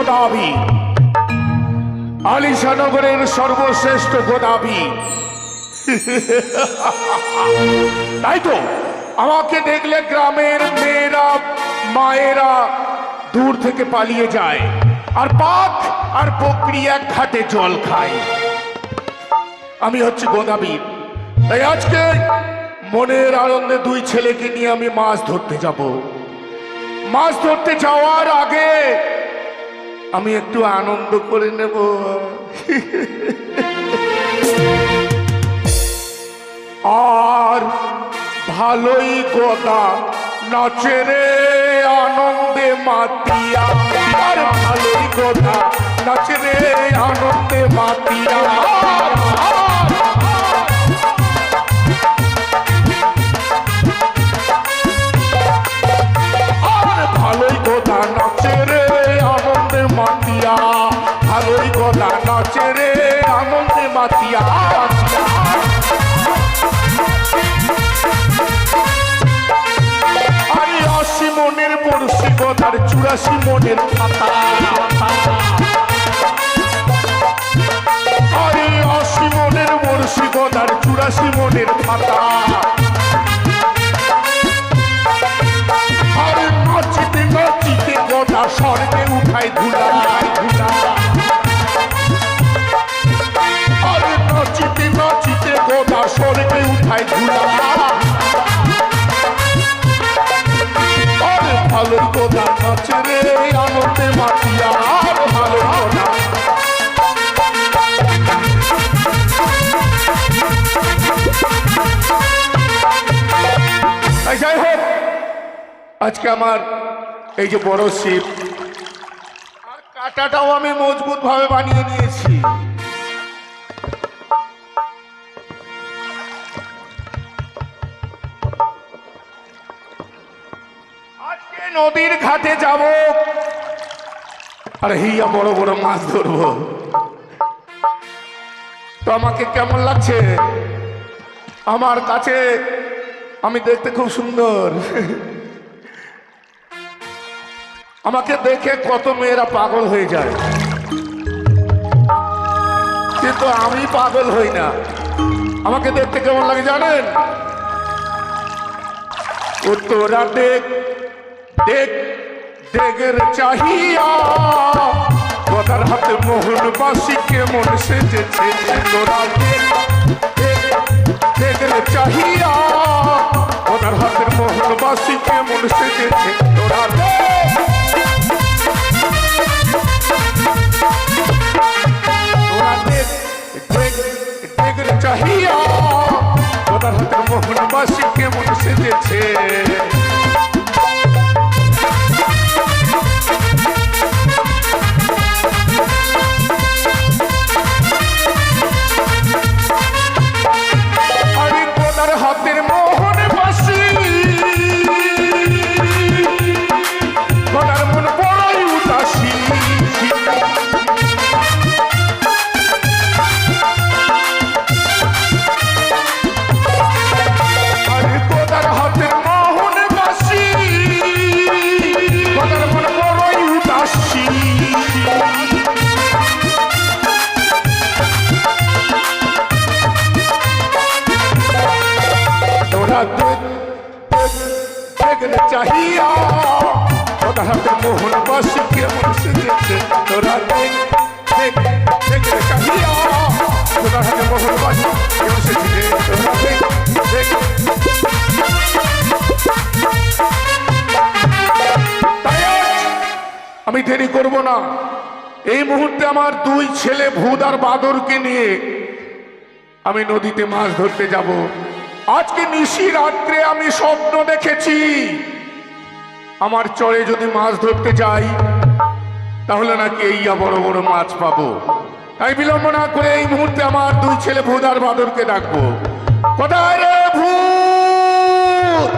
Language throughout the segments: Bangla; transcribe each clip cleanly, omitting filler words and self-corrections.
গোদাবি, আলিশানগরের সর্বশ্রেষ্ঠ গোদাবি। তাই তো আমাকে দেখলে গ্রামের মেয়েরা মায়েরা দূর থেকে পালিয়ে যায়, আর বাঘ আর বকরি এক ঘাটে জল খায়। আমি হচ্ছে গোদাবি। তাই আজকে মনের আনন্দে দুই ছেলেকে নিয়ে আমি মাছ ধরতে যাব। মাছ ধরতে যাওয়ার আগে আমি একটু আনন্দ করে নেব। আর ভালোই গোদা নাচে রে আনন্দে মাতিয়া, আর ভালোই গোদা নাচে রে আনন্দে মাতিয়া। ভালোই গোদা নাচে রে আনন্দে মাতিয়া, ভালোই গোদা নাচে রে আনন্দে মাতিয়া। আরে ৮০ মনের বড়শি গোদার ৮৪ মনের খাতা। আরে ৮০ মনের বড়শি গোদার ৮৪ মনের খাতা। নাচিতে নাচিতে গোদা স্বর্গে উঠায় ধুলা ধুলা। আরে নাচিতে নাচিতে গোদা স্বর্গে উঠায় ধুলা। আরে ভালোই গোদা নাচে রে আনন্দে মাতিয়া, আর ভালো গোদা। যাই হোক, আজকে আমার এই যে বড় শিব আর কাঁটাটাও আমি মজবুত ভাবে বানিয়ে নিয়েছি। আজকে নদীর ঘাটে যাব আর হিয়া বড় বড় মাছ ধরবো। তো আমাকে কেমন লাগছে? আমার কাছে আমি দেখতে খুব সুন্দর। আমাকে দেখে কত মেয়েরা পাগল হয়ে যায়, কিন্তু আমি পাগল হই না। আমাকে দেখতে কেমন লাগে জানেন? ও তোরা দেখ দেখ দেগের চাহিয়া, গোদার হাতে মোহন বাসি কেমন সেজেছে। তোরা দেখ দেখ দেগের চাহিয়া, গোদার হাতের মোহন বাসি কেমন সেজেছে। তোরা দেখ চাহিয়া, গোদার হাতের মোহন বাসি কেমন সেজেছে। আরে গোদার হাতের মোহন বাসি, গোদার মন বড়ই উদাসী। চাহিয়া, গোদার হাতের মোহন বাসি কেমন সেজেছে। তোরা দেখ দেখ দেখ চাহিয়া, গোদার হাতের মোহন বাসি কেমন সেজেছে। তোরা দেখ দেখ। তাই আমি দেরি করব না। এই মুহূর্তে আমার দুই ছেলে ভূত আর বাদরকে নিয়ে আমি নদীতে মাছ ধরতে যাব। আজকে নিশি রাত্রে আমি স্বপ্ন দেখেছি, আমার চরে যদি মাছ ধরতে যাই তাহলে নাকি এইয়া বড় বড় মাছ পাবো। তাই বিলম্ব না করে এই মুহূর্তে আমার দুই ছেলে ভূত আর বাদরকে ডাকবো। কোথায় রে ভূত?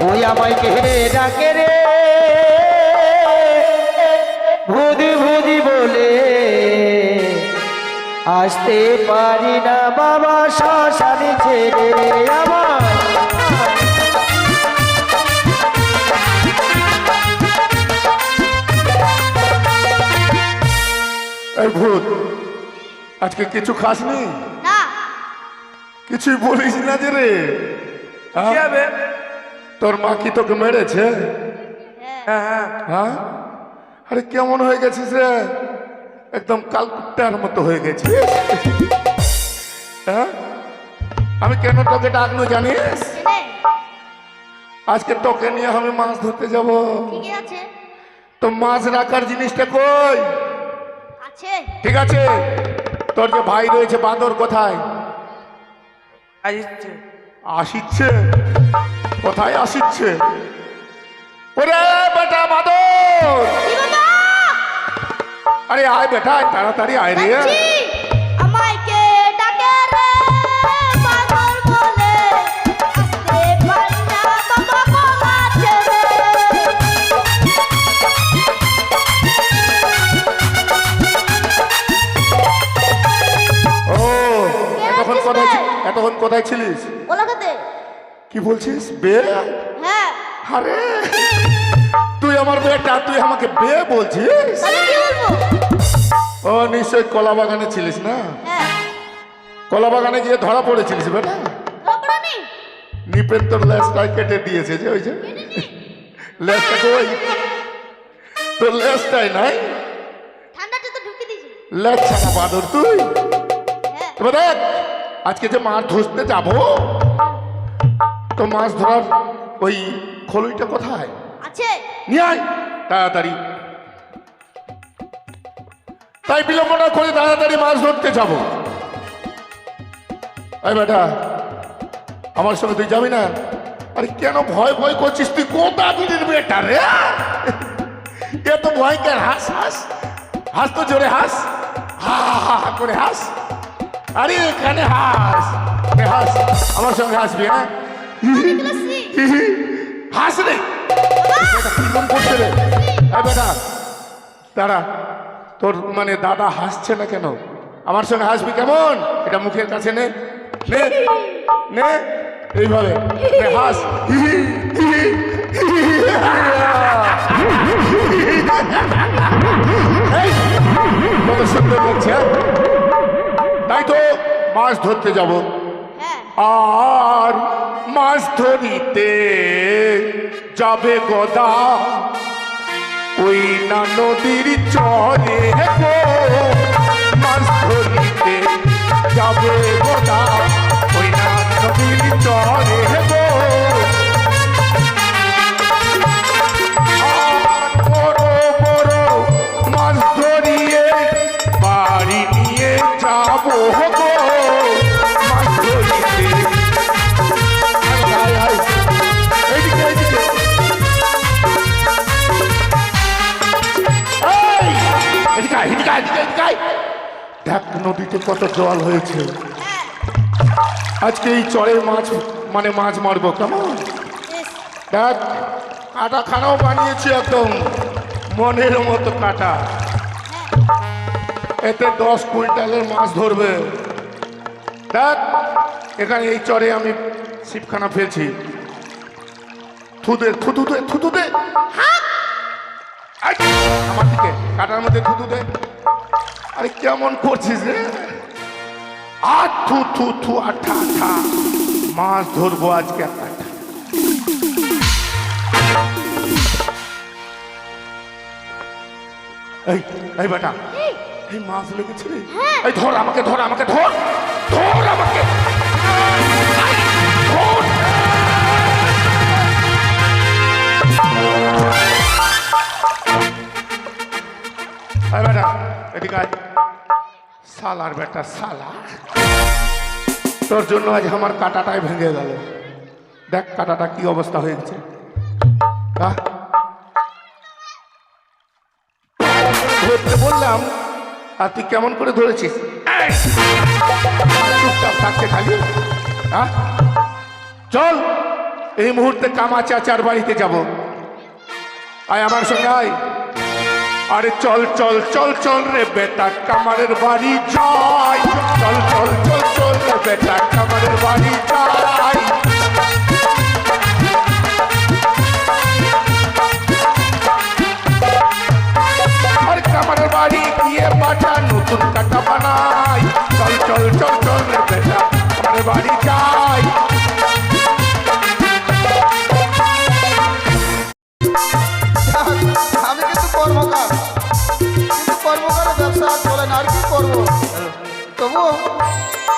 ওই আমাকে ডাকে রে, ভূতি ভূতি বলে আসতে পারি না বাবা, শ্মশানে ছেড়ে আমার। এই ভূত, আজকে কিছু খাসনি? না। কিছুই বলিস না যে রে। হ্যাঁ? কি হবে? তোর মা কি তোকে মেরেছে? হ্যাঁ। হ্যাঁ, হ্যাঁ? আরে কেমন হয়ে গেছিস রে? একদম কালকুট্টার মতো হয়ে গেছিস। হ্যাঁ? আমি কেন তোকে ডাকলো জানিস? জেনে? আজকে তোকে নিয়ে আমি মাছ ধরতে যাব। ঠিকই আছে। তো মাছ রাখার জিনিসটা কই? আছে। ঠিক আছে, তোর যে ভাই রয়েছে বাঁদর কোথায়? আসছে। আসিচ্ছে? কোথায় আসিচ্ছে? ওরে বেটা বাঁদর, কি বাবা? আরে আয় বেটা, আয় তাড়াতাড়ি আয় রে। যাচ্ছি। আমায় কে ডাকে রে পাগল বলে, আসতে পারি না বাবা গলা ছেড়ে। ও, কে এতক্ষণ আসছিস কোথায় রে? এতক্ষণ কোথায় ছিলিস? ওলাকাতে? কি বলছিস? বে? হ্যাঁ। আরে তুই আমার বেটা, তুই আমাকে বে বলছিস? তাহলে কি বলবো? ও নিশ্চয় কলা বাগানে ছিলিস না? হ্যাঁ। কলা বাগানে গিয়ে ধরা পড়েছিলিস বেটা? রপড়ানি? নিপেন তোর লেজটাই কেটে দিয়েছে যে ওই যে লেজটা কই? তোর লেজটাই নাই, ঠান্ডাটা তো ঢুকে দিয়েছি। লেজ ছাড়া বাদর তুই। হ্যাঁ। তবে দেখ, আজকে যে মাছ ধরতে যাব, তো মাছ ধরার ওই খলুইটা কোথায়? আছে। নিয়ে আয় তাড়াতাড়ি। তাই বিলম্ব না করে তাড়াতাড়ি মাছ ধরতে যাব। এই বেটা, আমার সঙ্গে তুই যাবি না? আরে কেন ভয় ভয় করছিস? তুই কোথা দিনের বেটা রে? এত ভয় কেন? হাস হাস হাস, তো জোরে হাস, হা হা হা করে হাস। আরে এখানে হাস, এ হাস, আমার সঙ্গে হাসবি? হ্যাঁ, গ্লাসি। হাস রে। বেটা কি মন করছে রে? এই বেটা দাঁড়া, তোর মানে দাদা হাসছে না কেন? আমার সঙ্গে হাসবি কেমন? এটা মুখের কাছে নে, নে নে, এইভাবে নে, হাস। এই, কত সুন্দর লাগছে। হ্যাঁ? তাই তো মাছ ধরতে যাব, হ্যাঁ। আর মাছ ধরিতে যাবে গদা ওই না নদীর চরে গো। মাছ ধরিতে যাবে গদা ওই না নদীর চরে গো। আর বড় বড় মাছ ধরিয়ে বাড়ি নিয়ে যাবো গো। মাছ ধরিতে আয়, আয়, এইদিকে এইদিকে। এই, এদিকে আয়, এদিকে আয়, এদিকে আয়। দেখ নদীতে কত জল হয়েছে। হ্যাঁ। আজকে এই চরে মাছ মানে মাছ মারবো কেমন? বেশ। দেখ কাটা খানাও বানিয়েছি একদম মনের মতো কাটা। এতে 10 কুইন্টালের মাছ ধরবে। দেখ এখানে এই চরে আমি ছিপখানা ফেলছি। থুদে থুতু দে, থুতু দে। আই, আমার দিকে কাটার মধ্যে থুতু দে। আরে কেমন করছিস রে? আর থু থু থু, আঠা আঠা, মাছ ধরবো আজকে একটা। এই এই বেটা, এই মাছ লেগেছে রে। এই ধর আমাকে, ধর আমাকে, ধর ধর আমাকে, ধর। এই বেটা এদিকে আয়। শালার বেটা শালা, তোর জন্য আজ আমার কাঁটাটাই ভেঙে গেল। দেখ কাঁটাটা কি অবস্থা হয়ে গেছে। আহ, ধরতে বললাম আর তুই কেমন করে ধরেছিস? এই, চুপচাপ থাকছে খালি। হ্যাঁ, চল এই মুহূর্তে কামা চাচার বাড়িতে যাব। আয় আমার সঙ্গে আয়। আরে চল চল চল চল রে বেটা কামারের বাড়ি যাই। চল চল চল চল রে বেটা কামারের বাড়ি যাই। আর কামারের বাড়ি গিয়ে পাঠানো তবুও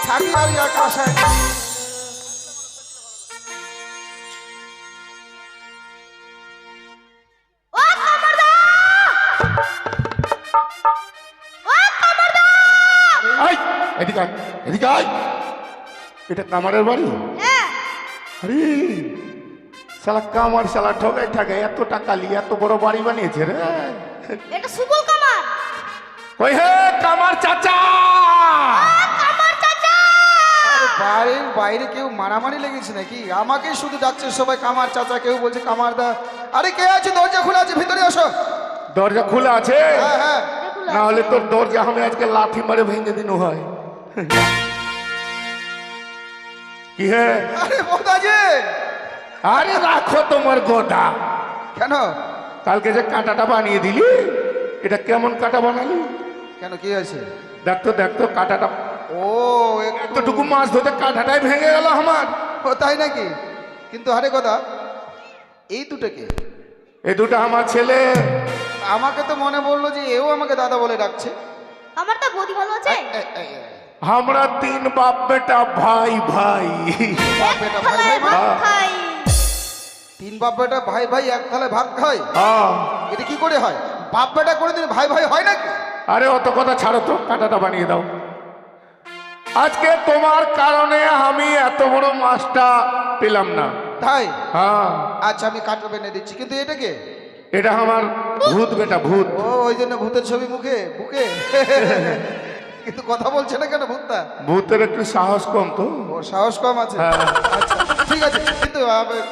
থাকি আর এক আশায়। ও কামারদা! ও কামারদা! আই এদিকে আয়, এদিকে আয়। এটা কামারের বাড়ি? হ্যাঁ, আরে শালা কামার, শালা ঠগাই ঠাগাই এত টাকা নিয়ে এত বড় বাড়ি বানিয়েছে রে। এটা সুবল কামার। ওই হে কামার চাচা! কামার চাচা! আরে বাড়ির বাইরে কেউ মারামারি লেগেছে নাকি? আমাকেই শুধু ডাকছে সবাই কামার চাচা, কেউ বলছে কামার দা। আরে কে আছে? দরজা খোলা আছে, ভিতরে আসো। দরজা খোলা আছে? হ্যাঁ হ্যাঁ। না হলে তোর দরজা আমি আজকে লাথি মারে ভেঙে দিন হয়। কি হে? আরে বোদাজি! আরে রাখো তোমার গোটা। কেন কালকে যে কাঁটাটা বানিয়ে দিলি, এটা কেমন কাঁটা বানালি? কেন কি আছে? দেখতো দেখতো কাঁটাটা, ও একটু এতটুকু মাছ ধরতে কাঁটাটাই ভেঙে গেল আমার। ও তাই নাকি? কিন্তু আরে কথা, এই দুটোকে এই দুটো আমার ছেলে। আমাকে তো মনে বললো যে এও আমাকে দাদা বলে ডাকছে। কামারদা বৌদি ভালো আছে? আমরা তিন বাপ বেটা ভাই ভাই। বাপ বেটা ভাই থালায় ভাই ভাত খাই। তিন বাপ বেটা ভাই ভাই এক থালায় ভাত খায়? হ্যাঁ। এটা কি করে হয়? বাপ বেটা কোনোদিন ভাই ভাই হয় নাকি? আরে অত কথা ছাড়ো তো, কাঁটাটা বানিয়ে দাও। আজকে তোমার কারণে আমি এত বড় মাছটা পেলাম না। তাই? হ্যাঁ, আচ্ছা আমি কাটা বেনে দিচ্ছি, কিন্তু এটাকে এটা আমার ভূত বেটা, ভূত। ও ওই জন্য ভূতের ছবি মুখে বুকে। কিন্তু কথা বলছে না কেন ভূতটা? ভূতের একটু সাহস কম তো। ও সাহস কম আছে। হ্যাঁ। আচ্ছা ঠিক আছে, কিন্তু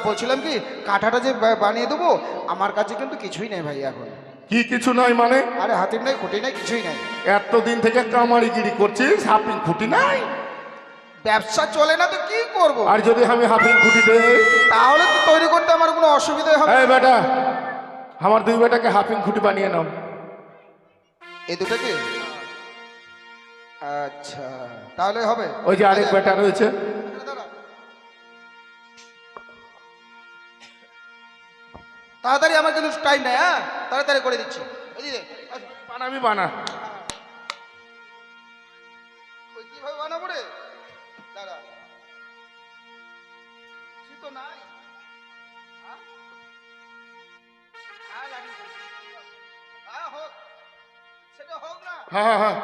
বলছিলাম কি, কাঁটাটা যে বানিয়ে দেবো, আমার কাছে কিন্তু কিছুই নেই ভাই এখন। কি কিছু নাই মানে? আরে হাতির নাই, খুঁটি নাই, কিছুই নাই। এতদিন থেকে কামারিগিরি করছিস, হাফিং খুঁটি নাই? ব্যবসা চলে না তো কি করব? আর যদি আমি হাফিং খুঁটি দেই? তাহলে তো তৈরি করতে আমার কোনো অসুবিধা হবে না। এই বেটা, আমার দুই বেটাকে হাফিং খুঁটি বানিয়ে নাও। এই দুটাকে? আচ্ছা তাহলে হবে। ওই যে আরেক বেটা রয়েছে। তাড়াতাড়ি, আমার কিন্তু টাইম নাই। হ্যাঁ তাড়াতাড়ি করে দিচ্ছি। এদিকে আসো। বানাবি বানা। ওই কিভাবে বানাবো রে? দাঁড়া, কিছু তো নাই। হ্যাঁ? হ্যাঁ, লাঠি। হ্যাঁ, হোক। সেটা হোক না। হ্যাঁ হ্যাঁ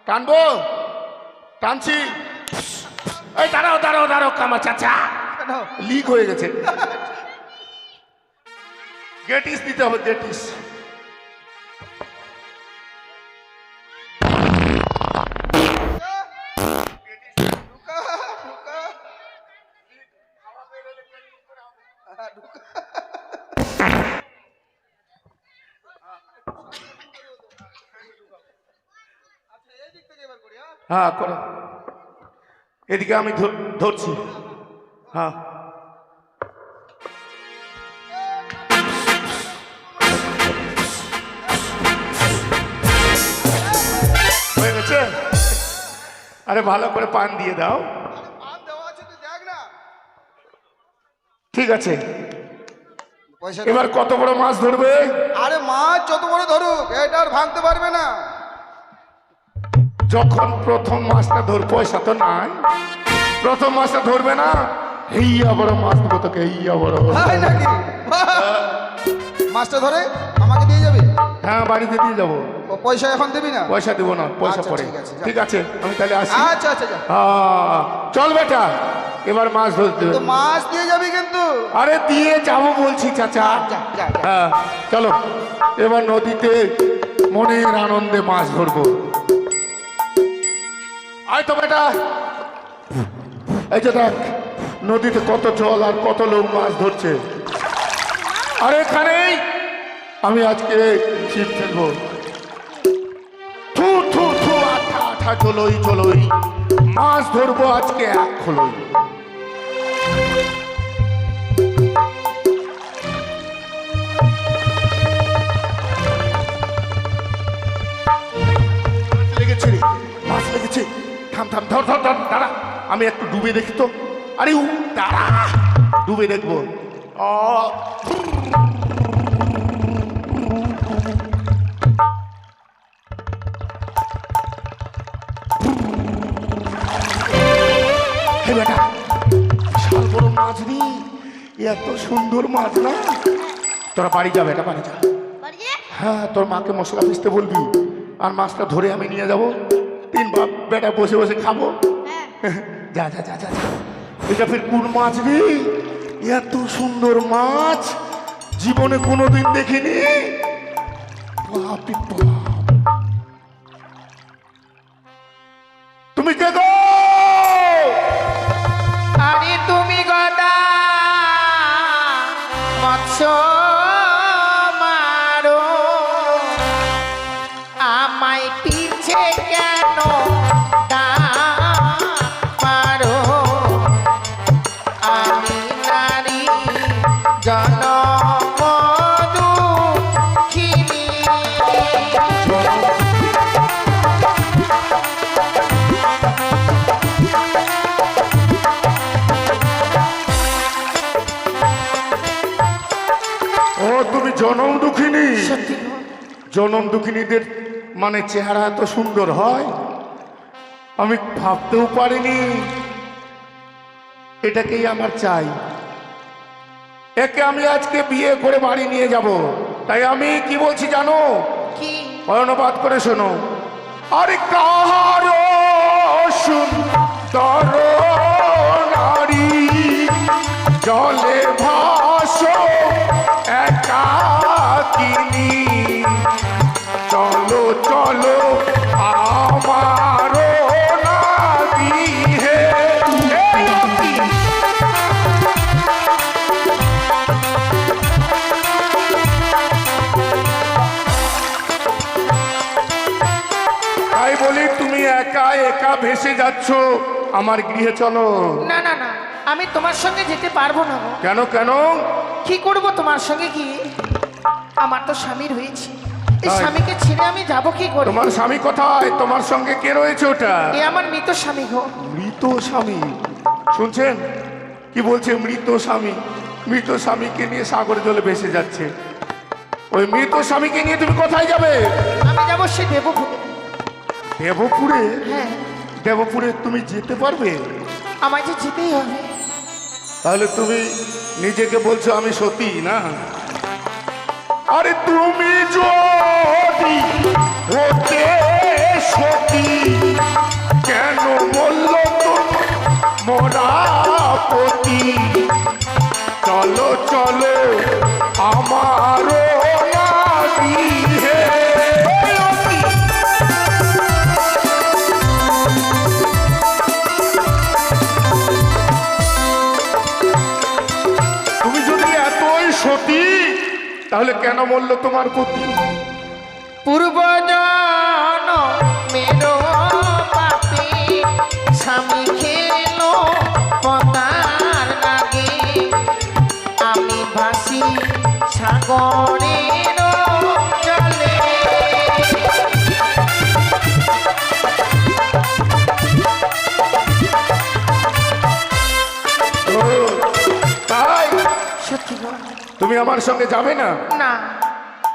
টানবো, টানছি। এই দাঁড়াও দাঁড়াও দাঁড়াও, কামার চাচা কেন? লিক হয়ে গেছে। গেটিস দিতে হবে, গেটিস। ঢুকা, ঢুকা। হ্যাঁ, ঢুকা। আচ্ছা এই দিক থেকে এবার করি। হ্যাঁ হ্যাঁ করো। এদিকে আমি ধরছি। হ্যাঁ হয়ে গেছে। আরে ভালো করে পান দিয়ে দাও। পান দেওয়া আছে, তুই দেখ না। ঠিক আছে, পয়সা এবার কত বড় মাছ ধরবে? আরে মাছ যত বড় ধরুক, এটা আর ভাঙতে পারবে না। যখন প্রথম মাছটা ধর, পয়সা তো নাই, প্রথম মাছটা ধরবে না, হেইয়া বড় মাছ দেবো তোকে, হেইয়া বড়। তাই নাকি? মাছটা ধরে আমাকে দিয়ে যাবে? হ্যাঁ বাড়িতে দিয়ে যাবো। ও পয়সা এখন দিবি না? পয়সা দেবো না, পয়সা আচ্ছা, পরে। ঠিক আছে, যা। ঠিক আছে, আমি তাহলে আসি। আচ্ছা আচ্ছা যা। হ্যাঁ, চল বেটা, এবার মাছ ধরতে হবে। তো মাছ দিয়ে যাবি কিন্তু? আরে দিয়ে যাবো বলছি চাচা। যা যা যা। হ্যাঁ চলো, এবার নদীতে মনের আনন্দে মাছ ধরবো। আয় তো বেটা, এই যে দেখ নদীতে কত জল আর কত লোক মাছ ধরছে। আর এখানেই আমি আজকে ছিপ ফেলবো। থু থু থু, আঠা আঠা, চলোই চলোই, মাছ ধরবো আজকে এক খোলই। লেগেছে রে, মাছ লেগেছে। থাম থাম, ধর ধর ধর, দাঁড়া, আমি একটু ডুবে দেখি তো। আরে দাঁড়া, ডুবে দেখবো। মাছ রে, এত সুন্দর মাছ না। তোরা বাড়ি যাবে, এটা বাড়ি যা। বাড়ি যে? হ্যাঁ, তোর মাকে মশলা পিসতে বলবি, আর মাছটা ধরে আমি নিয়ে যাব, তিন বাপ বেটা বসে বসে খাবো। হ্যাঁ। যা যা যা যা যা। এটা ফের কোন মাছ রে? এত সুন্দর মাছ জীবনে কোনোদিন দেখিনি। বাপরে বাপ। তুমি কে গো? আরে তুমি গদা মৎস্য মারো, আমায় পিছে কেন মারো? আমি নারী জনম দুঃখিনী। ও তুমি জনম দুঃখিনী। সত্যি গো। জনম দুঃখিনীদের মানে চেহারা এত সুন্দর হয় আমি ভাবতেও পারিনি। এটাকেই আমার চাই। একে আমি আজকে বিয়ে করে বাড়ি নিয়ে যাব। তাই আমি কি বলছি জানো? কি? অনুবাদ করে শোনো। আরে কাহার সুন্দর নারী জলে ভাসো একাকিনী, চলো চলো আমার নারী হে। তাই বলি তুমি একা একা ভেসে যাচ্ছ, আমার গৃহে চলো। না না না, আমি তোমার সঙ্গে যেতে পারবো না গো। কেন কেন? কি করব তোমার সঙ্গে গিয়ে? আমার তো স্বামী রয়েছে, এই তাই? স্বামীকে ছেড়ে আমি যাব কি করে? তোমার স্বামী কোথায়? তোমার সঙ্গে কে রয়েছে ওটা? এ আমার মৃত স্বামী গো। মৃত স্বামী? শুনছেন কি বলছে? মৃত স্বামী। মৃত স্বামীকে নিয়ে সাগর জলে ভেসে যাচ্ছে। ওই মৃত স্বামীকে নিয়ে তুমি কোথায় যাবে? আমি যাব সে দেবভূমি। দেবপুরে? হ্যাঁ, দেবপুরে তুমি যেতে পারবে? আমায় যে যেতেই হবে। তাহলে তুমি নিজেকে বলছো আমি সতী না? আরে তুমি যদি হতে সতী কেন বলল মোরা পতি? চলো চলো আমার নারী হে। তুমি যদি এতই সতী তাহলে কেন বললো তোমার পতি? পূর্বজন মেরো পাপে স্বামী খেলো পতার লাগে, আমি ভাসি সাগরের জলে। ও, তাই সত্যি গো? তুমি আমার সঙ্গে যাবে না? না।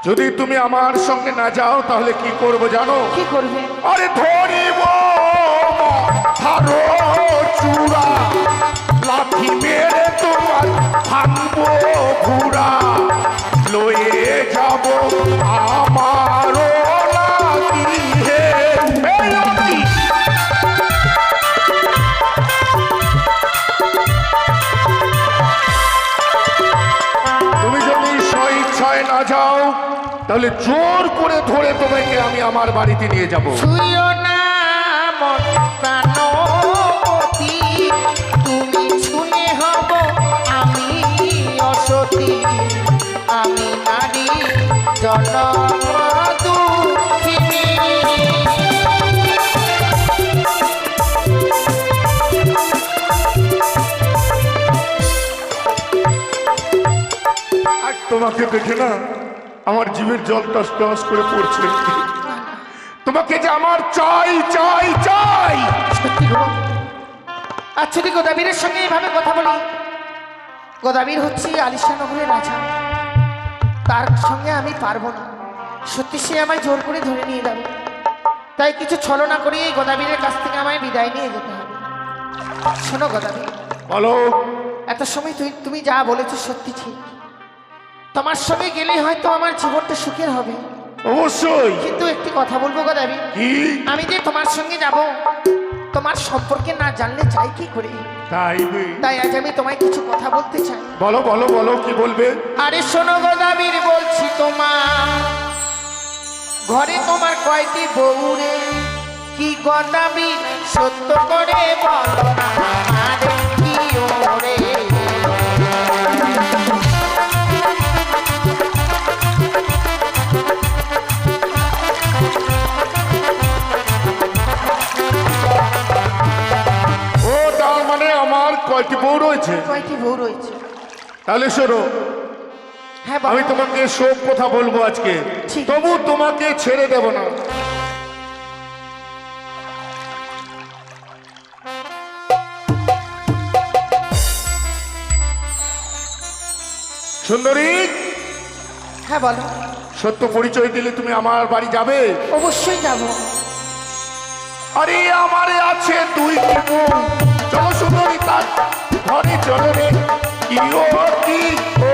যদি তুমি আমার সঙ্গে না যাও তাহলে কি করব জানো? কি করবে? আরে ধরিব হারো চূড়া, লাঠি মেরে তোমার ভাঙবো ঘুরা, লয়ে যাব আমার লাঠি হে। এই লাঠি। তুমি যদি স্বইচ্ছায় না যাও তাহলে জোর করে ধরে তোমাকে আমি আমার বাড়িতে নিয়ে যাব। ছুঁয়ো না মন প্রাণপতি, তুমি ছুঁয়ে হব আমি অসতী, আমি নারী জনম দুঃখিনী। আর তোমাকে দেখে না আমার জীবের জল টস টস করে পড়ছে। তোমাকে যে আমার চাই চাই চাই। সত্যি গো? আর যদি গোদাবীরের সঙ্গে এইভাবে কথা বলি, গোদাবীর হচ্ছে আলিশানগরের রাজা, তার সঙ্গে আমি পারবো না। সত্যি সে আমায় জোর করে ধরে নিয়ে যাবে। তাই কিছু ছলনা করে এই গোদাবীরের কাছ থেকে আমায় বিদায় নিয়ে যেতে হবে। শোনো গোদাবীর, বলো এত সময় তুমি যা বলেছো সত্যি ঠিক। তোমার সঙ্গে গেলেই হয়তো আমার জীবনটা সুখের হবে। অবশ্যই। কিন্তু একটি কথা বলবো গদাবি, কি? আমি যে তোমার সঙ্গে যাব, তোমার সম্পর্কে না জানলে চাই কি করে? তাই আজ আমি তোমায় কিছু কথা বলতে চাই। বলো বলো বলো, কি বলবে? আরে শোনো গদাবির, বলছি তোমার ঘরে তোমার কয়টি বউ রে? কি গদাবি সত্য করে বলো না আমারে কি ওরে? ও তার মানে আমার কয়টি বউ রয়েছে? কয়টি বউ রয়েছে? তাহলে শোনো, হ্যাঁ আমি বাবা। তোমাকে সব কথা বলবো আজকে, ঠিক। তবু তোমাকে ছেড়ে দেব না। সুন্দরী, হ্যাঁ বলো। সত্য পরিচয় দিলে তুমি আমার বাড়ি যাবে? অবশ্যই যাব। আরে আমারে আছে দুই বউ, চলো সুন্দরী তার ঘরে চলো রে। কি ও কি ও,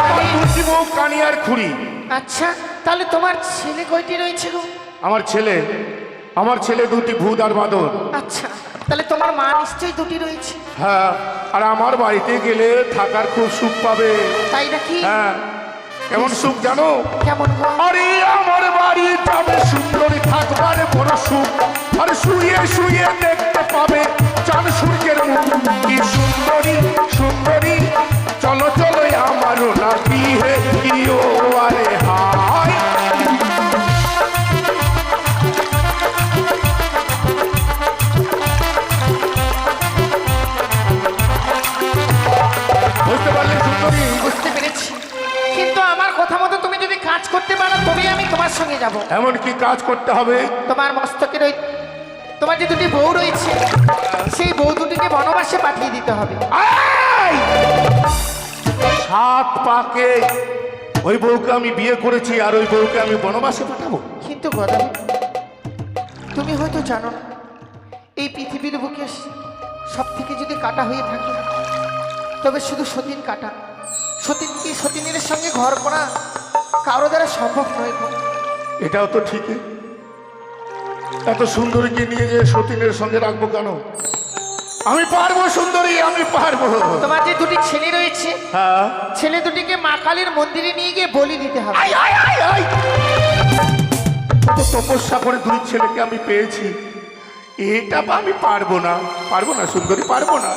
আমার দুটি বউ কানি আর খুঁড়ি। আচ্ছা, তাহলে তোমার ছেলে কয়টি রয়েছে গো? আমার ছেলে দুটি ভূত আর বাদর। আচ্ছা, তাহলে তোমার মা নিশ্চয়ই দুটি রয়েছে। হ্যাঁ, আর আমার বাড়িতে গেলে থাকার খুব সুখ পাবে। তাই নাকি? হ্যাঁ, কেমন সুখ জানো? কেমন গো? আরে আমার বাড়ি যাবে সুন্দরী, থাকবার বড় সুখ। আর শুয়ে শুয়ে দেখতে পাবে চাঁদ সূর্যের মুখ। কি সুন্দরী সুন্দরী, চলো চলো আমারও না বিয়ে কি ও, আরে হায়। বুঝতে পারলে সুন্দরী? বুঝতে পেরেছি, কিন্তু আমার কথা মতো তুমি যদি কাজ করতে পারো তবেই আমি তোমার সঙ্গে যাব। এমন কি কাজ করতে হবে? তোমার মস্তকের ওই তোমার যে দুটি বউ রয়েছে, সেই বউ দুটিকে বনবাসে পাঠিয়ে দিতে হবে। আয়! সাত পাকে ওই বউকে আমি বিয়ে করেছি, আর ওই বউকে আমি বনবাসে পাঠাবো? কিন্তু গদাবি, তুমি হয়তো জানো না, এই পৃথিবীর বুকে সব থেকে যদি কাটা হয়ে থাকে তবে শুধু সতীন কাটা। সতীনের সঙ্গে ঘর করা কারো দ্বারা সম্ভব নয় গো। এটাও তো ঠিকই। এত সুন্দরীকে নিয়ে যে সতীনের সঙ্গে রাখবো কেন? আমি পারবো সুন্দরী, আমি পারবো। তোমার যে দুটি ছেলে রয়েছে, হ্যাঁ, ছেলে দুটিকে মা কালীর মন্দিরে নিয়ে গিয়ে বলি দিতে হবে। আয়, আয়, আয়, আয়। কত তপস্যা করে দুই ছেলেকে আমি পেয়েছি, এটা আমি পারবো না, পারবো না সুন্দরী, পারবো না।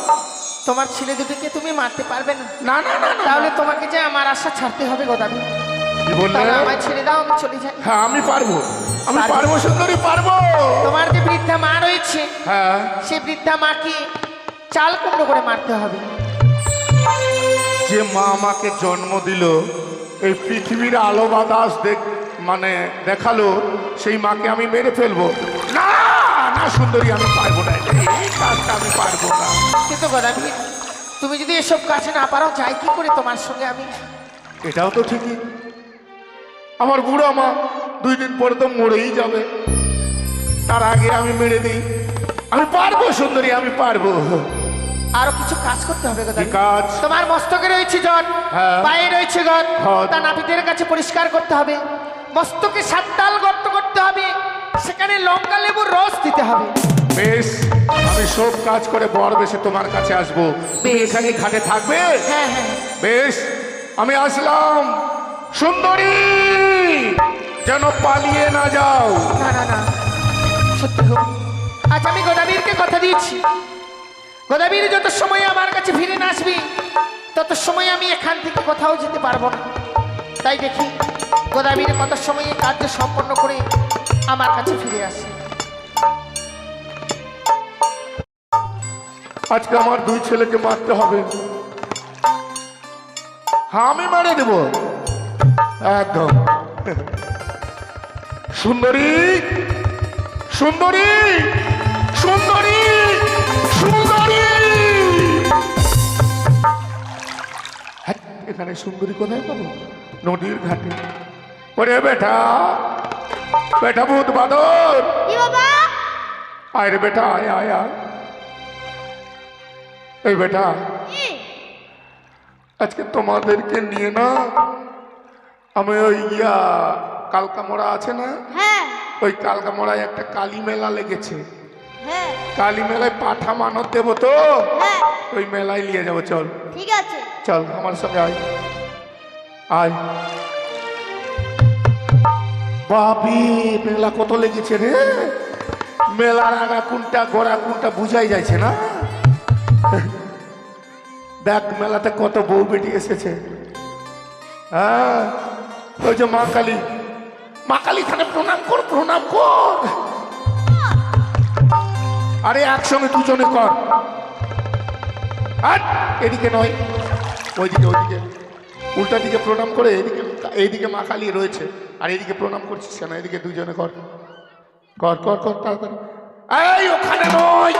তোমার ছেলে দুটিকে তুমি মারতে পারবে না। না না না না। তাহলে তোমাকে যে আমার আশা ছাড়তে হবে গদাবি। কি বললে? তাহলে আমায় ছেড়ে দাও, আমি চলে যাই। হ্যাঁ, আমি পারবো, আমি পারবো। পারবো সুন্দরী, পারবো। তোমার যে বৃদ্ধা মা রয়েছে, হ্যাঁ, সেই বৃদ্ধা মাকে চাল কুমড়ো করে মারতে হবে। যে মা আমাকে জন্ম দিল, এই পৃথিবীর আলো বাতাস মানে দেখালো, সেই মাকে আমি মেরে ফেলবো? না না সুন্দরী, আমি পারবো না, এই কাজটা আমি পারবো না। কিন্তু গদাবি, তুমি যদি এসব কাজ না পারো, যাই কি করে তোমার সঙ্গে আমি? এটাও তো ঠিকই, আমার বুড়ো মা 2 দিন পরে তো মরেই যাবে, তার আগে আমি মেরে দিই। আমি পারবো সুন্দরী, আমি পারবো। আরো কিছু কাজ করতে হবে কি গদাবি। কাজ? তোমার মস্তকে রয়েছে জট, হ্যাঁ। পায়ে রয়েছে গট, হ্যাঁ। তা নাপিতের কাছে পরিষ্কার করতে হবে। মস্তকে 7 তাল গর্ত করতে হবে, সেখানে লঙ্কা লেবুর রস দিতে হবে। বেশ, আমি সব কাজ করে বর বেশে তোমার কাছে আসবো। তুমি বেশ। এখানে ঘাটে থাকবে? হ্যাঁ হ্যাঁ। বেশ, আমি আসলাম। সুন্দরী, যেন পালিয়ে না যাও। না না না, সত্যি হোক। আজ আমি গদাবীরকে কথা দিয়েছি, গদাবীর যত সময় আমার কাছে ফিরে না আসবি, তত সময় আমি এখান থেকে কোথাও যেতে পারবো না। তাই দেখি গদাবীর কত সময়ে কার্য সম্পন্ন করে আমার কাছে ফিরে আসে। আজকে আমার 2 ছেলেকে মারতে হবে। হ্যাঁ, আমি মেরে দেব একদম। সুন্দরী সুন্দরী সুন্দরী সুন্দরী, হ্যাঁ, এখানে সুন্দরী কোথায় পাবো? নদীর ঘাটে। ওরে বেটা, বেটা ভূত বাদর, কি বাবা? আয় রে বেটা, আয় আয় আয়। এই বেটা, কি? আজকে তোমাদেরকে নিয়ে না আমি ওই কালকামোড়া আছে না, হ্যাঁ ওই কালকামোড়ায় একটা কালী মেলা লেগেছে। হ্যাঁ কালী মেলায় পাঠা মানত দেবো তো, হ্যাঁ ওই মেলায় নিয়ে যাবো। চল ঠিক আছে। চল আমার সঙ্গে আয় আয়। বাপি, মেলা কত লেগেছে রে, মেলার আগা কোনটা গোড়া কোনটা বুঝাই যাচ্ছে না। দেখ মেলাতে কত বউ বেটি এসেছে। হ্যাঁ, ওই যে মা কালী, মা কালী খানে প্রণাম কর, প্রণাম কর। আরে একসঙ্গে দুজনে কর। আর এদিকে নয়, ওইদিকে ওইদিকে, উল্টা দিকে প্রণাম করে এদিকে, এইদিকে মা কালী রয়েছে আর এদিকে প্রণাম করছিস কেন? এদিকে দুজনে কর কর কর কর তাড়াতাড়ি। এই ওখানে নয়,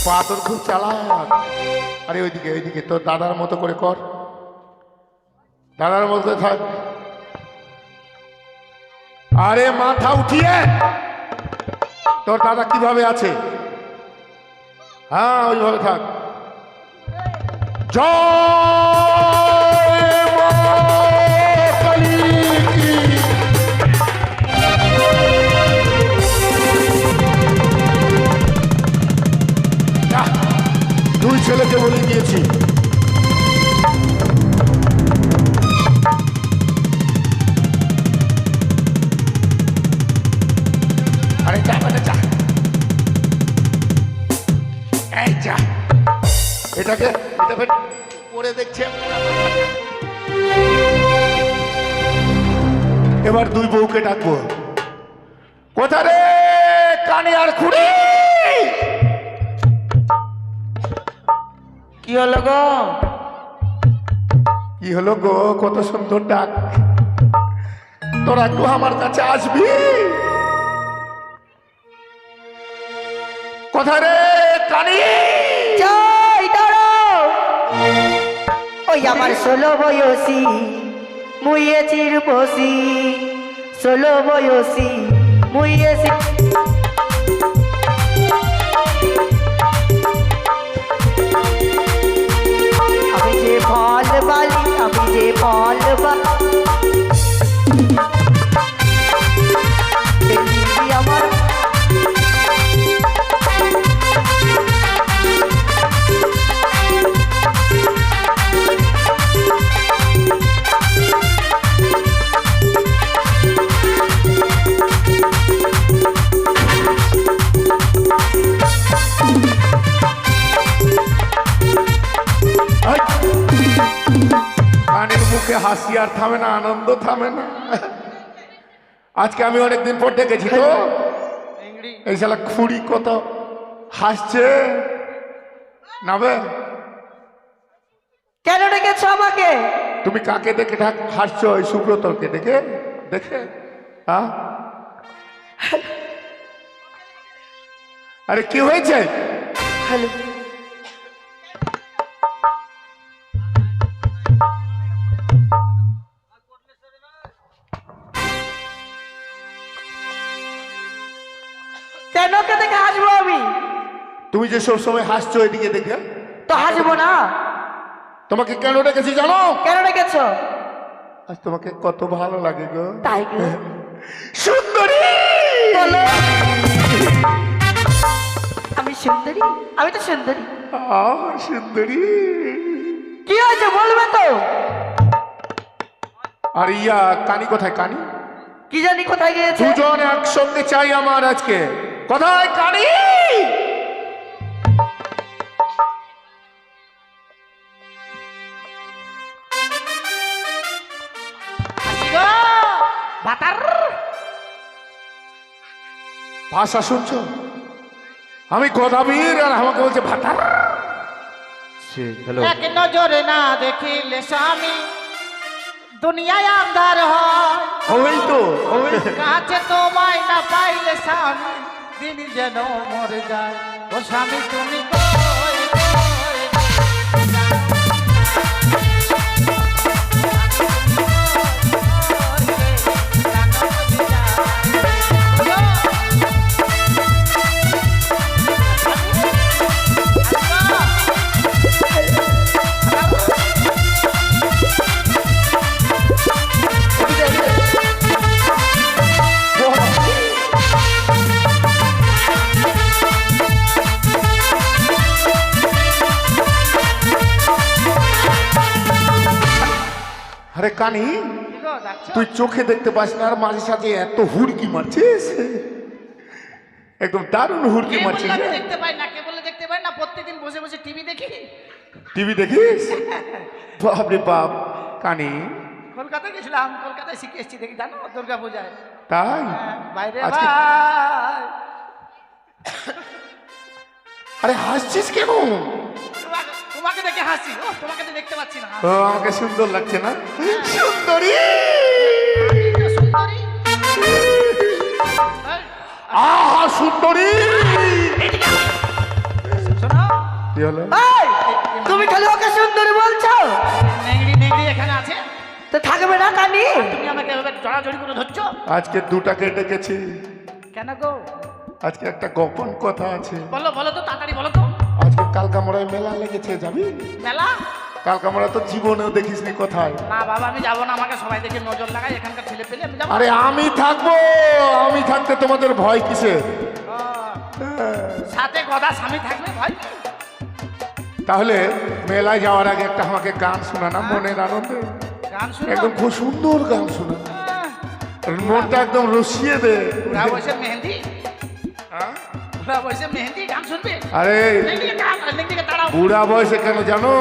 পা তোর খুব চালাক। আরে ওইদিকে ওইদিকে তোর দাদার মতো করে কর, দাদার মতো থাক। আরে মাথা উঠিয়ে, তোর দাদা কিভাবে আছে, হ্যাঁ ওইভাবে থাক। জয় মা কালী কি। যা, দুই ছেলেকে বলে দিয়েছি। আরে যা বেটা যা, এই যা, এটাকে পরে দেখছে। এবার দুই বউকে ডাকবো। কোথা রে কানি আর খুঁড়ি? কি হলো গো? কি হলো গো? কত সুন্দর ডাক। তোরা একটু আমার কাছে আসবি? কোথা রে কানি? জয় দাঁড়াও, ওই আমার 16 বয়সী মুইয়ে চির বসি, 16 বয়সী মুইয়ে আমি যে ফল বালি, আমি যে ফল বালি আমার কানের মুখে হাসি আর থামে না, আনন্দ থামে না। আজকে আমি অনেকদিন পর ডেকেছি তো, এই শালা খুঁড়ি কত হাসছে নাবে। কেন ডেকেছ আমাকে? তুমি কাকে দেখে হাসছো? ওই সুব্রতকে দেখে দেখে, হ্যাঁ? আরে কি হয়েছে? হ্যালো, কেন কে দেখে হাসবো আমি? তুমি যে সব সময় হাসছো এদিকে দেখে, তো হাসবো না? তোমাকে কেন ডেকেছি জানো? কেন ডেকেছ? আজ তোমাকে কত ভালো লাগে গো। তাই গো? সুন্দরী বলো, আমি সুন্দরী? আমি তো সুন্দরী। সুন্দরী, কি হয়েছে বলবে তো? আর কানি কোথায়? কানি কি জানি কোথায় গিয়েছে। দুজন একসঙ্গে চাই আমার আজকে। কোথায় কানি? ভাষা শুনছো? আমি গদাবীর আর আমাকে বলছে ভাতার। এক নজরে না দেখিলে স্বামী দুনিয়ায় আন্ধার হয়, ওই তো ওই কাছে তোমায় না পাইলে স্বামী দিন যেন মরে যায়। ও স্বামী তুমি কই কই কানি কি গো ডাকছো? তুই চোখে দেখতে পাস না আর মাঝে সাঝে এত হুড়কি মারছিস, একদম দারুণ হুড়কি কে মারছিস। বললে আমি দেখতে পাই না? কে বললে দেখতে পাই না? প্রত্যেকদিন বসে বসে টিভি দেখি। টিভি দেখিস? বাপরে বাপ। কানি কলকাতায় গেছিলাম, কলকাতায় শিখে এসেছি দেখি, জানো দুর্গা পূজায়। তাই? বাইরে আজকে- ভাই আরে হাসছিস কেন? তোমাকে দেখে হাসি। ও তোমাকে তো দেখতে পাচ্ছি না। ও, আমাকে সুন্দর লাগছে না? সুন্দরী, সুন্দরী। আহা সুন্দরী। শোনো, কি হলো? এই, তুমি খালি ওকে সুন্দরী বলছো? নেংড়ি নেংড়ি এখানে আছে, তো থাকবে না কানি? তুমি আমাকে এভাবে জড়াজড়ি করে ধরছো আজকে দুটাকে ডেকেছি। কেন গো? আজকে একটা গোপন কথা আছে। বলো বলো তো, তাড়াতাড়ি বলো তো। আজকে কালকামড়ায় মেলা লেগেছে, যাবি? মেলা? কালকামড়া তো জীবনেও দেখিসনি কোথায়। না বাবা, আমি যাবো না। আমাকে সবাই দেখে নজর লাগাই, এখানকার ছেলে পেলে আমি যাবো। আরে আমি থাকবো, আমি থাকতে তোমাদের ভয় কিসের? ও, সাথে গদা স্বামী থাকবে ভাই। তাহলে মেলায় যাওয়ার আগে একটা আমাকে গান শোনা না, মনের আনন্দে। গান শুনো? একদম খুব সুন্দর গান শোনা, মনটা একদম রসিয়ে দে। বুড়া বয়সে মেহেন্দি, বুড়া বয়সে মেহেন্দি গান শুনবে? আরে লেংটিকে তাড়াও। বুড়া বয়সে কেন জানো?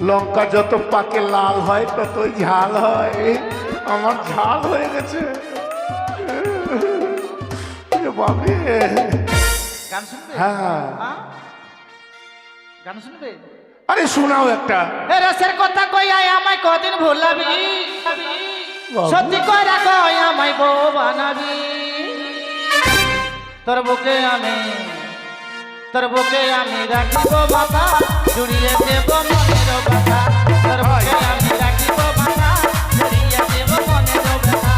লঙ্কা যত পাকে লাল হয় ততই ঝাল হয়। আমার ঝাল হয়ে গেছে। এ বাবরে। গান শুনবে? হ্যাঁ, হ্যাঁ? গান শুনবে? আরে শোনাও একটা। এ রসের কথা কই আয় আমায় কদিন ভুলাবি, বাবু। সত্যি কইরা কই আমায় বউ বানাবি। তোর বুকে আমি রাখিব মাথা, জুড়িয়ে দেব মনের ব্যথা। তোর বুকে আমি রাখিব মাথা, জুড়িয়ে দেব মনের ব্যথা।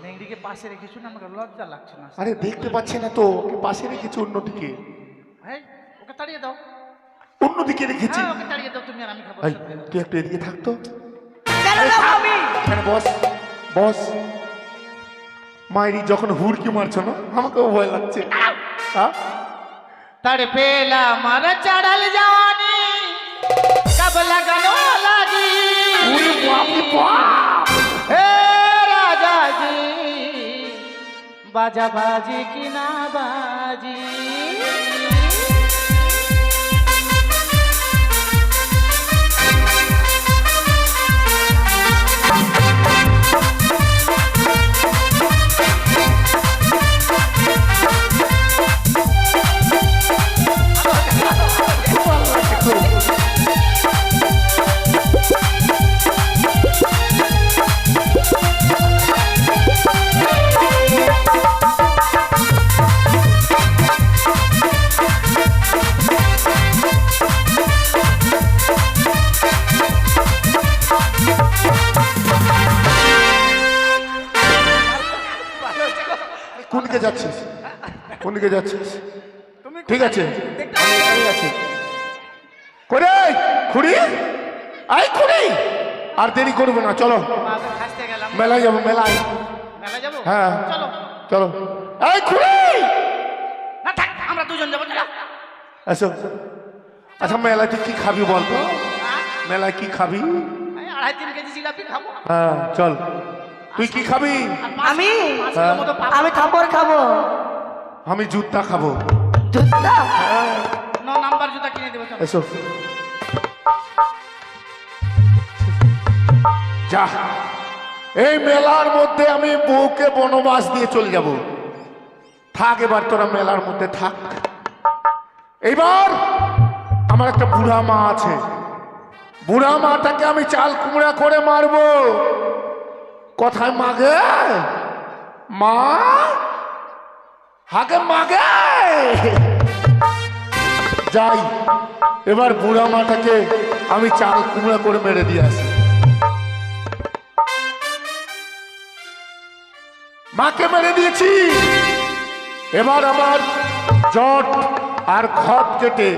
নেংড়িকে পাশে রেখেছো না, আমাকে লজ্জা লাগছে না। আরে দেখতে পাচ্ছে না তো, ওকে পাশে রেখেছি অন্যদিকে। ভাই ওকে তাড়িয়ে দাও। অন্যদিকে রেখেছি। হ্যাঁ, ওকে তাড়িয়ে দাও, তুমি আর আমি খাবো এই, একসাথে। তুই একটু এদিকে থাকতো। কেন যাবো আমি? এখানে বস, বস। মায়েরি যখন হুড়কি মারছো না, আমাকেও ভয় লাগছে। হ্যাঁ? তার পেলা মার চড়াল জওয়ানি, কব লাগানো লাগি। ওরে বাপরে বাপ! হে রাজা জি, বাজা বাজি কি না বাজি। কোন দিকে যাচ্ছিস? কোন দিকে যাচ্ছিস? তুমি ঠিক আছে, দেখতে ঠিক আছে। করে খুড়ি, আই খুড়ি, আর দেরি করবো না, চলো বাবা খাসতে গেলাম। মেলায় যাবো, মেলায়। মেলা যাবো? হ্যাঁ। চলো। চলো, এই খুড়ি, না থাক, আমরা দুজন যাবো, চলো। এসো। আচ্ছা মেলায় তুই কি খাবি বলতো? হ্যাঁ? মেলায় কি খাবি? এই 2.5-3 কেজি জিলাপি খাবো। হ্যাঁ চল। তুই কি খাবি? আর পাঁচ- আমি? 5 কিলো মতো পাবো। আমি কাপড় খাবো। আমি জুতা খাবো। জুতা? 9 নাম্বার জুতা কিনে দেবো, চলো। এসো। যা, এই মেলার মধ্যে আমি বউকে বনবাস দিয়ে চলে যাব। থাক এবার তোরা মেলার মধ্যে থাক। এইবার আমার একটা বুড়া মা আছে, বুড়া মাটাকে আমি চাল কুমড়া করে মারবো। কথায় মাগে মা, হাগে মাগে। যাই, এবার বুড়া মাটাকে আমি চাল কুমড়া করে মেরে দিয়ে আসি। মাকে মেরে দিয়েছি, এবার আমার জট আর খত কেটে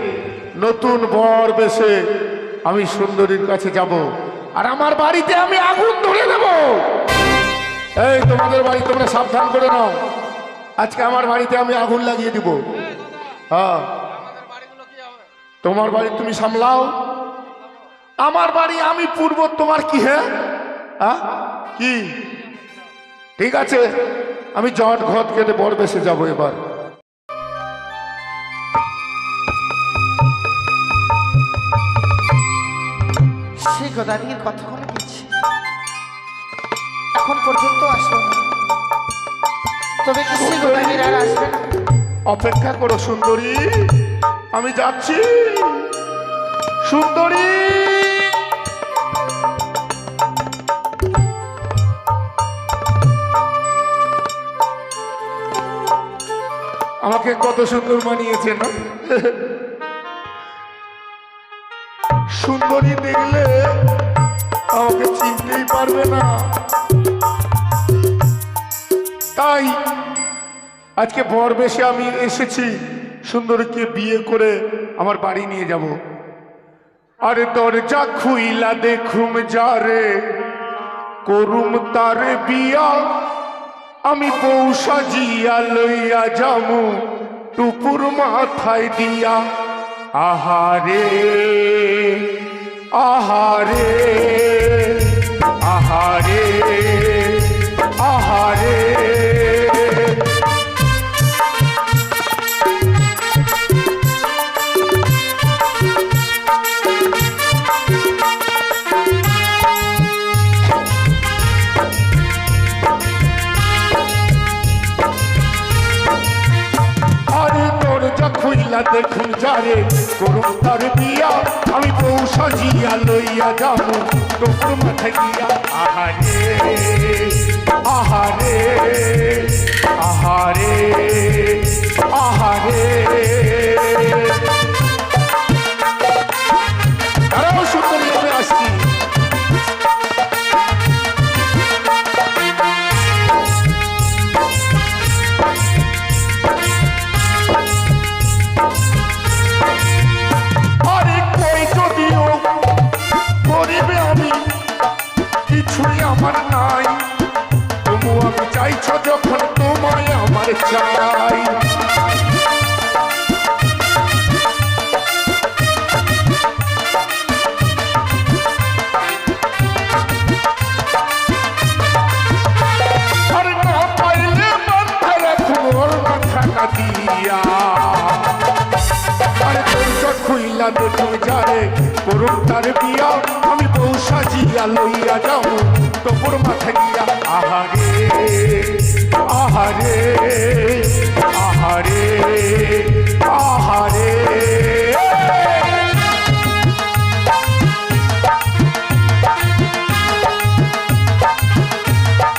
নতুন বর বেশে আমি সুন্দরীর কাছে যাব, আর আমার বাড়িতে আমি আগুন ধরে দেব। এই তোমাদের বাড়ি তোমরা সাবধান করে নাও, আজকে আমার বাড়িতে আমি আগুন লাগিয়ে দিব। হ্যাঁ, তোমার বাড়ি তুমি সামলাও, আমার বাড়ি আমি পূর্ব, তোমার কি? হ্যাঁ কি? ঠিক আছে, আমি জট ঘট কেটে বর বেশে যাবো এবার। সেই গদাবির কতক্ষণ গেছে, এখন পর্যন্ত আসলো না। তবে কি সেই গদাবির আর আসবে না? অপেক্ষা করো সুন্দরী, আমি যাচ্ছি। সুন্দরী, আমাকে কত সুন্দর মানিয়েছে না? সুন্দরী দেখলে আমাকে চিনতেই পারবে না, তাই আজকে বর বেশে আমি এসেছি সুন্দরীকে বিয়ে করে আমার বাড়ি নিয়ে যাব। আরে দরজা খুইলা দেখুম যারে, করুম তারে বিয়া, আমি বউ সাজিয়া লইয়া যামু টুপুর মাথায় দিয়া। আহারে আহারে আহারে আহারে, দেখুন যারে করুন তার বিয়া, আমি বউ সাজিয়া লইয়া যাবো তোর মাথায় গিয়া। আহারে আহারে আহারে আহারে, আরো সুন্দরী আমি আসছি। আমার নাই তবু আমি চাইছ যখন তোমায় আমার চাই। আর না পাইলে মাথায় এখন ওর মাথাটা দিয়া। আরে তোর খুইলা দেখুন যারে করুন তার বিয়া, আমি বউ সাজিয়া লইয়া যাও তোর মাথায় গিয়া। আহারে আহারে আহারে আহারে,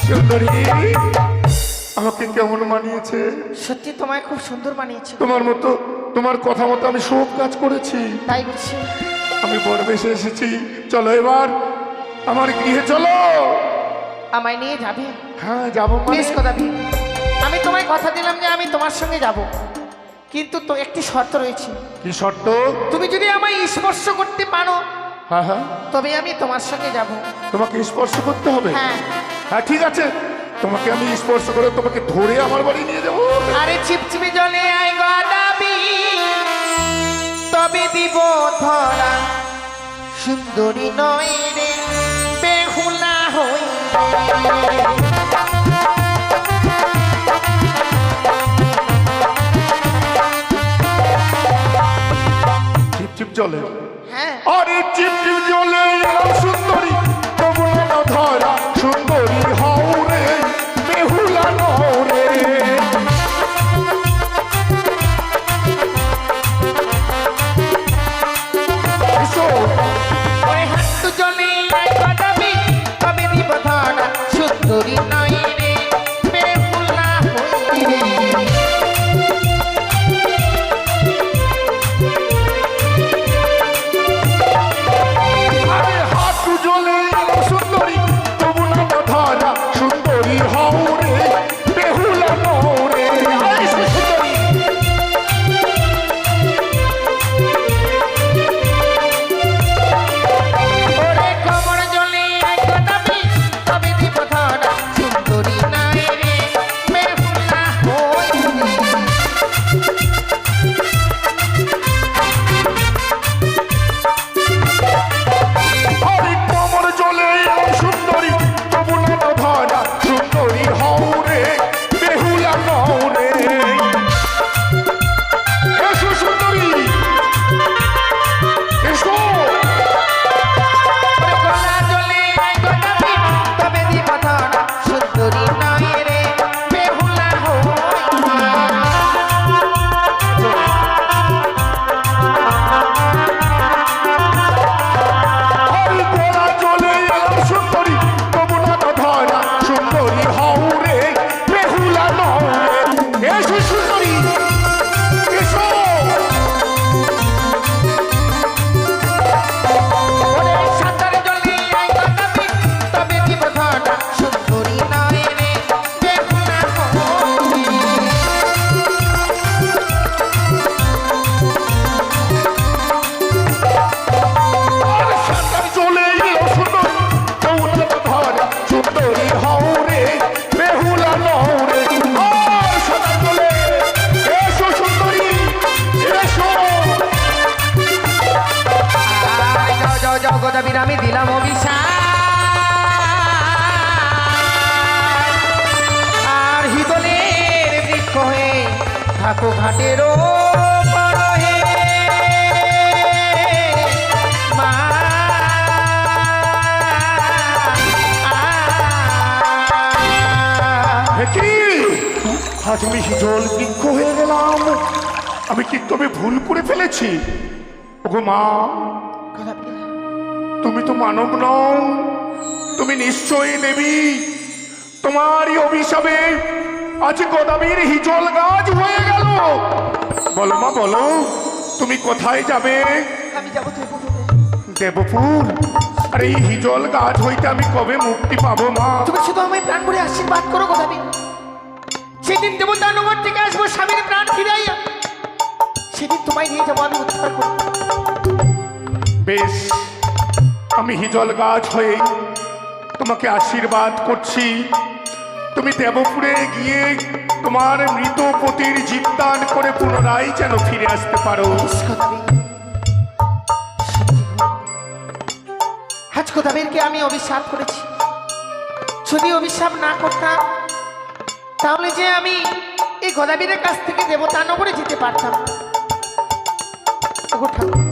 সুন্দরী আমাকে কেমন মানিয়েছে? সত্যি তোমায় খুব সুন্দর বানিয়েছে। তোমার মতো, তোমার কথা মতো আমি সব কাজ করেছি, তাই বলছি। আমি বড় বেশে এসেছি, চলো এবার আমার গৃহে চলো। আমায় নিয়ে যাবে? হ্যাঁ যাবো। বেশ গদাবি, আমি তোমায় কথা দিলাম যে আমি তোমার সঙ্গে যাব, কিন্তু তো একটি শর্ত রয়েছে। কি শর্ত? তুমি যদি আমায় স্পর্শ করতে পারো, হ্যাঁ হ্যাঁ, তবে আমি তোমার সঙ্গে যাব। তোমাকে স্পর্শ করতে হবে? হ্যাঁ হ্যাঁ ঠিক আছে, তোমাকে আমি স্পর্শ করে তোমাকে ধরে আমার বাড়ি নিয়ে যাবো। আরে চিপচিপে জলে আয় গদাবি, তবে দিব ধরা, সুন্দরী নয় রে বেহুলা হই। চিপচিপ জলে? হ্যাঁ। আরে চিপচিপ জলে এলাম সুন্দরী, তবু না ধরা, সুন্দরী হও রে বেহুলা নও রে। ওই হাত জলে আয় গদাবি, তবে দিব ধরা, সুন্দরী নয় রে বেহুলা হই রে। আরে হাত জলে এলাম সুন্দরী, তবু না ধরা, সুন্দরী হও রে বেহুলা নও গদাবীর আমি দিলাম অভিশাপ আর হিদলের বৃক্ষ হয়ে থাকো ঘাটেরও পরহে মা হে কি? আজ আমি হিজল বৃক্ষ হয়ে গেলাম। আমি কি তবে ভুল করে ফেলেছি? ওগো মা, গদাবীর তুমি তো মানব নও, তুমি নিশ্চয়ই দেবী। তোমারই অভিশাপে আজ গদাবীর হিজল গাছ হয়ে গেল। বলো মা, বলো তুমি কোথায় যাবে? আমি যাবো দেবপুরে। দেবপুর? আরে এই হিজল গাছ হইতে আমি কবে মুক্তি পাবো মা? তুমি শুধু আমায় প্রাণ ভরে আশীর্বাদ করো গদাবীর। সেদিন দেবতানগর থেকে আসবো স্বামীর প্রাণ ফিরাইয়া, সেদিন তোমায় নিয়ে যাবো আমি উদ্ধার করবো। বেশ, আমি হিজল গাছ হয়ে তোমাকে আশীর্বাদ করছি। তুমি দেবপুরে গিয়ে তোমার মৃত পতির জীবদান করে পুনরায় যেন ফিরে আসতে পারো। আজ গদাবীরকে আমি অভিশাপ করেছি, যদি অভিশাপ না করতাম তাহলে যে আমি এই গদাবীরের কাছ থেকে দেবতানগরে যেতে পারতাম। ওগো ঠাকুর,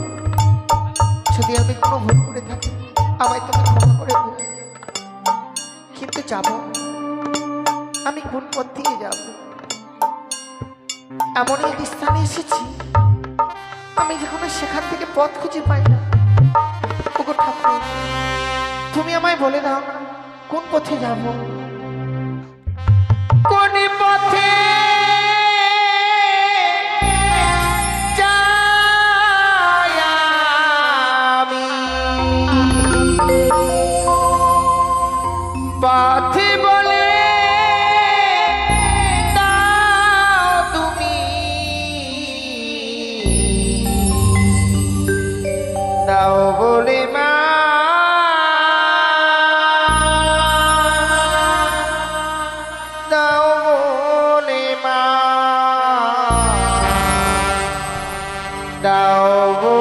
যদি আমি কোনো ভুল করে থাকি আমায় তুমি ক্ষমা করে দিও। কিন্তু যাব আমি কোন পথ দিয়ে যাব? এমন এক স্থানে এসেছি আমি যখন সেখান থেকে পথ খুঁজে পাই না। ওগো ঠাকুর, তুমি আমায় বলে দাও না কোন পথে যাব? কোন পথে যাই আমি? পথে বলে দাও তুমি, দাও বলে মা, দাও বলে মা, দাও বলে